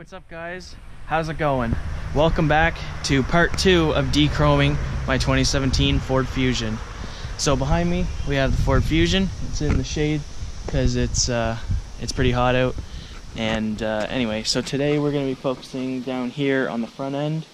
what's up guys? How's it going? Welcome back to part 2 of dechroming my 2017 Ford Fusion. So behind me we have the Ford Fusion. It's in the shade because it's pretty hot out. And anyway, so today we're going to be focusing down here on the front end.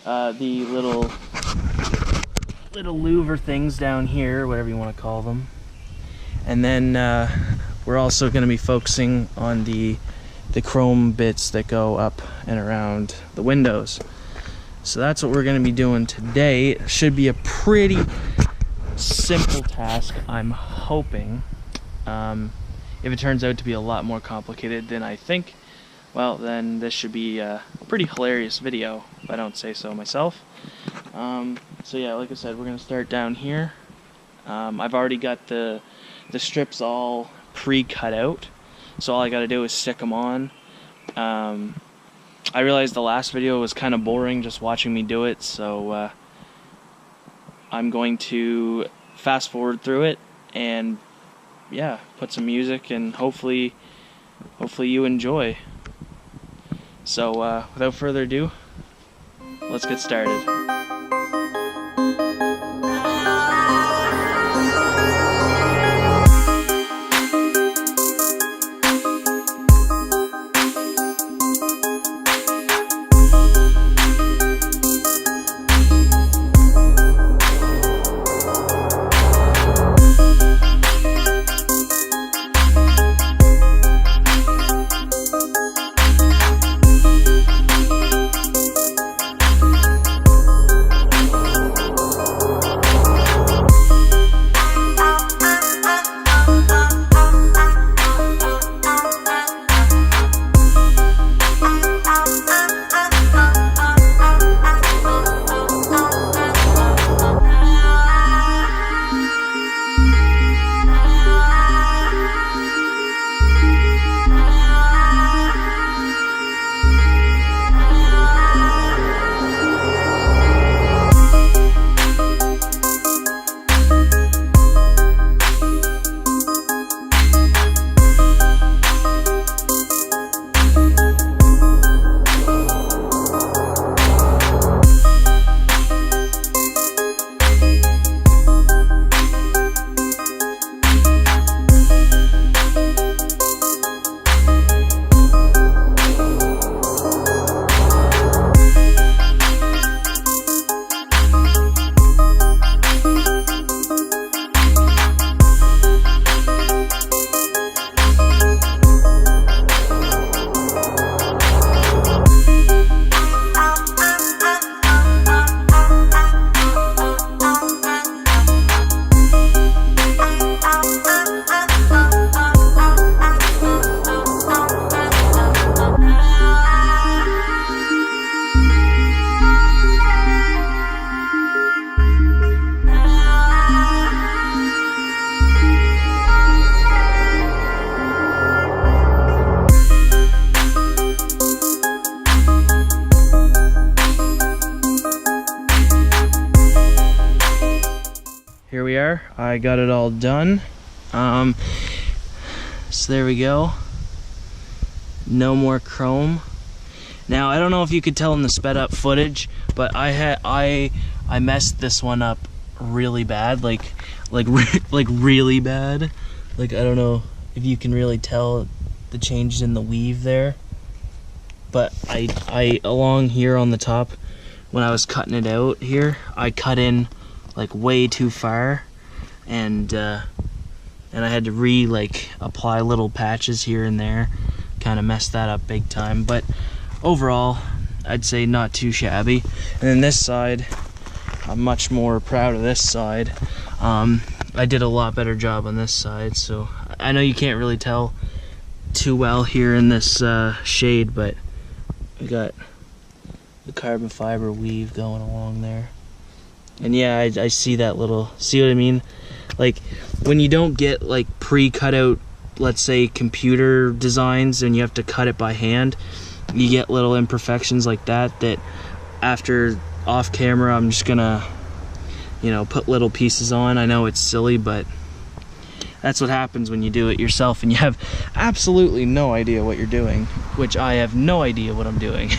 The little louver things down here, whatever you want to call them. And then we're also going to be focusing on the chrome bits that go up and around the windows. So that's what we're going to be doing today. It should be a pretty simple task, I'm hoping. If it turns out to be a lot more complicated than I think, well then this should be a pretty hilarious video, if I don't say so myself. So yeah, like I said, we're going to start down here. I've already got the strips all pre-cut out, so all I got to do is stick them on. I realized the last video was kind of boring just watching me do it, so I'm going to fast forward through it and yeah, put some music and hopefully you enjoy. So without further ado, let's get started. Here we are. I got it all done. So there we go. No more chrome. Now I don't know if you could tell in the sped up footage, but I messed this one up really bad, like really bad. Like I don't know if you can really tell the changes in the weave there, but I along here on the top when I was cutting it out here, I cut in like way too far, and I had to apply little patches here and there, kind of messed that up big time. But overall I'd say not too shabby. And then this side, I'm much more proud of this side. I did a lot better job on this side, so I know you can't really tell too well here in this shade, but we got the carbon fiber weave going along there. And yeah, I see that little, see what I mean? Like when you don't get like pre-cut out, let's say computer designs, and you have to cut it by hand, you get little imperfections like that after off camera I'm just gonna, you know, put little pieces on. I know it's silly, but That's what happens when you do it yourself and you have absolutely no idea what you're doing, which I have no idea what I'm doing.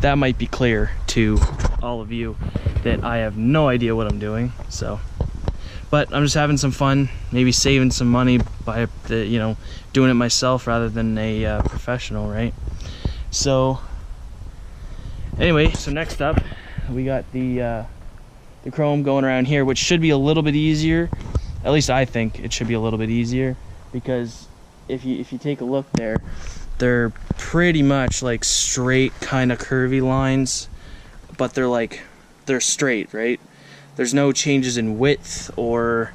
That might be clear to all of you that I have no idea what I'm doing. So, but I'm just having some fun, maybe saving some money by doing it myself rather than a professional, right? So anyway, so next up we got the chrome going around here, which should be a little bit easier. At least I think it should be a little bit easier, because if you take a look there, they're pretty much like straight kind of curvy lines, but they're straight, right? There's no changes in width or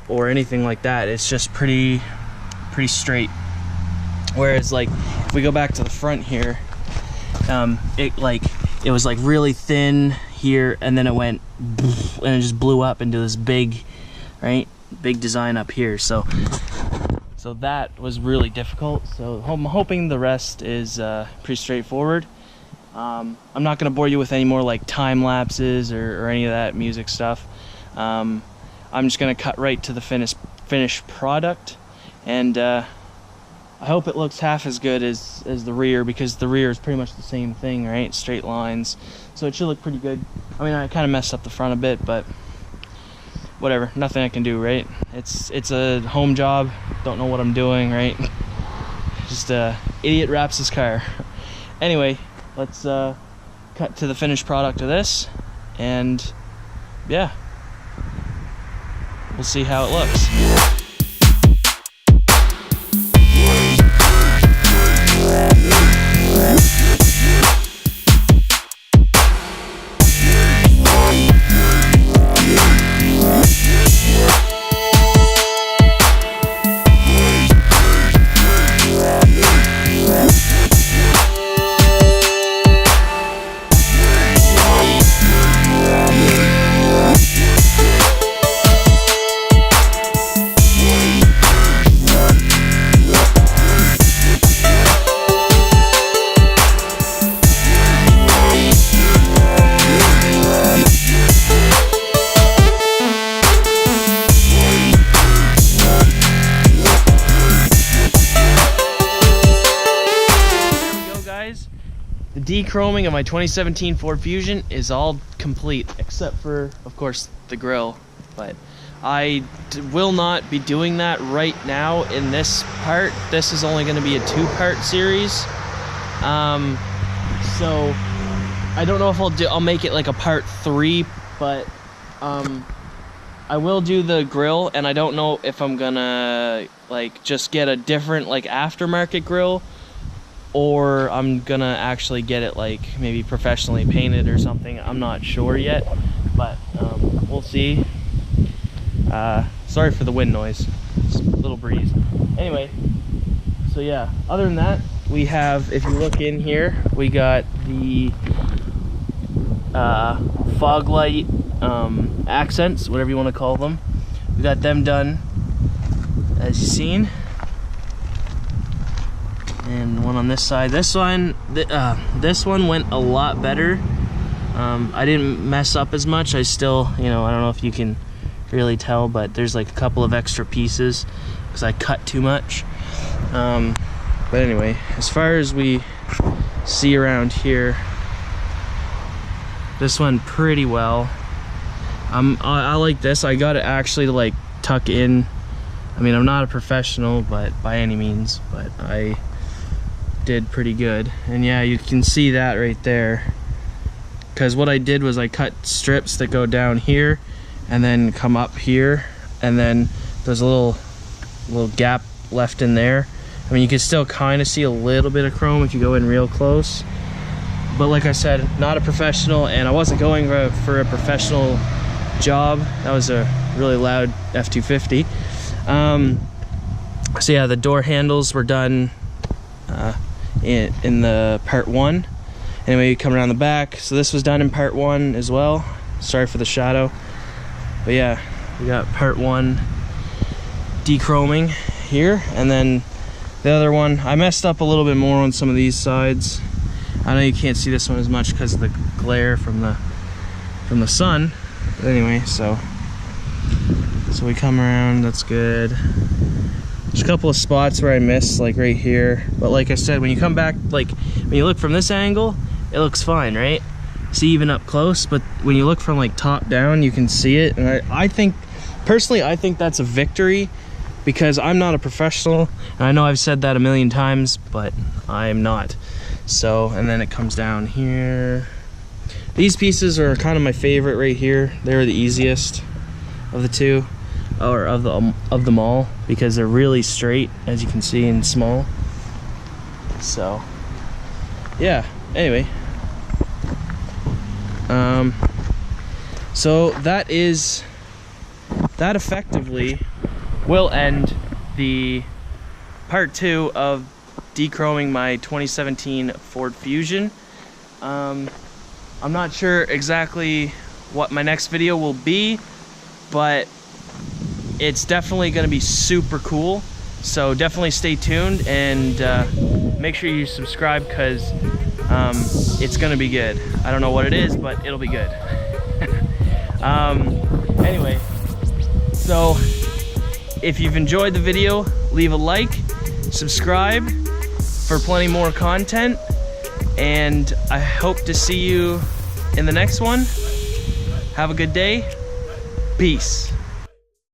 anything like that. It's just pretty straight. Whereas like if we go back to the front here, it was like really thin here, and then it went and it just blew up into this big design up here. So that was really difficult. So I'm hoping the rest is pretty straightforward. I'm not going to bore you with any more like time lapses or any of that music stuff. I'm just going to cut right to the finished product, and I hope it looks half as good as the rear, because the rear is pretty much the same thing, right? Straight lines, so it should look pretty good. I mean, I kind of messed up the front a bit, but whatever, nothing I can do, right? It's a home job, don't know what I'm doing, right? Just idiot wraps his car. Anyway, let's cut to the finished product of this, and yeah, we'll see how it looks. The de-chroming of my 2017 Ford Fusion is all complete, except for, of course, the grille. But I will not be doing that right now in this part. This is only going to be a 2-part series. So I don't know if I'll make it like a part 3, but I will do the grille, and I don't know if I'm gonna like just get a different like aftermarket grille, or I'm gonna actually get it like maybe professionally painted or something. I'm not sure yet, but we'll see. Sorry for the wind noise, it's a little breeze. Anyway, so yeah, other than that, we have, if you look in here, we got the fog light accents, whatever you want to call them. We got them done, as you've seen. And one on this side. This one went a lot better. I didn't mess up as much. I still, I don't know if you can really tell, but there's like a couple of extra pieces because I cut too much. But anyway, as far as we see around here, this went pretty well. I like this. I got it actually to like tuck in. I mean, I'm not a professional, but by any means, but I did pretty good. And yeah, you can see that right there, because what I did was I cut strips that go down here and then come up here, and then there's a little gap left in there. I mean, you can still kind of see a little bit of chrome if you go in real close, but like I said, not a professional, and I wasn't going for a professional job. That was a really loud F-250. So yeah, the door handles were done in the part 1. Anyway, you come around the back, so this was done in part 1 as well. Sorry for the shadow, but yeah, we got part 1 de-chroming here, and then the other one, I messed up a little bit more on some of these sides. I know you can't see this one as much because of the glare from the sun, but anyway, so So we come around, that's good. There's a couple of spots where I missed, like right here. But like I said, when you come back, like when you look from this angle, it looks fine, right? See, even up close, but when you look from like top down, you can see it. And I think, personally, I think that's a victory because I'm not a professional. And I know I've said that a million times, but I'm not. So, and then it comes down here. These pieces are kind of my favorite right here. They're the easiest of the two, or of them all, because they're really straight, as you can see, and small. So, yeah, anyway. So that effectively will end the part 2 of dechroming my 2017 Ford Fusion. I'm not sure exactly what my next video will be, but it's definitely going to be super cool. So definitely stay tuned and make sure you subscribe, because it's going to be good. I don't know what it is, but it'll be good. Anyway, so if you've enjoyed the video, leave a like, subscribe for plenty more content, and I hope to see you in the next one. Have a good day. Peace.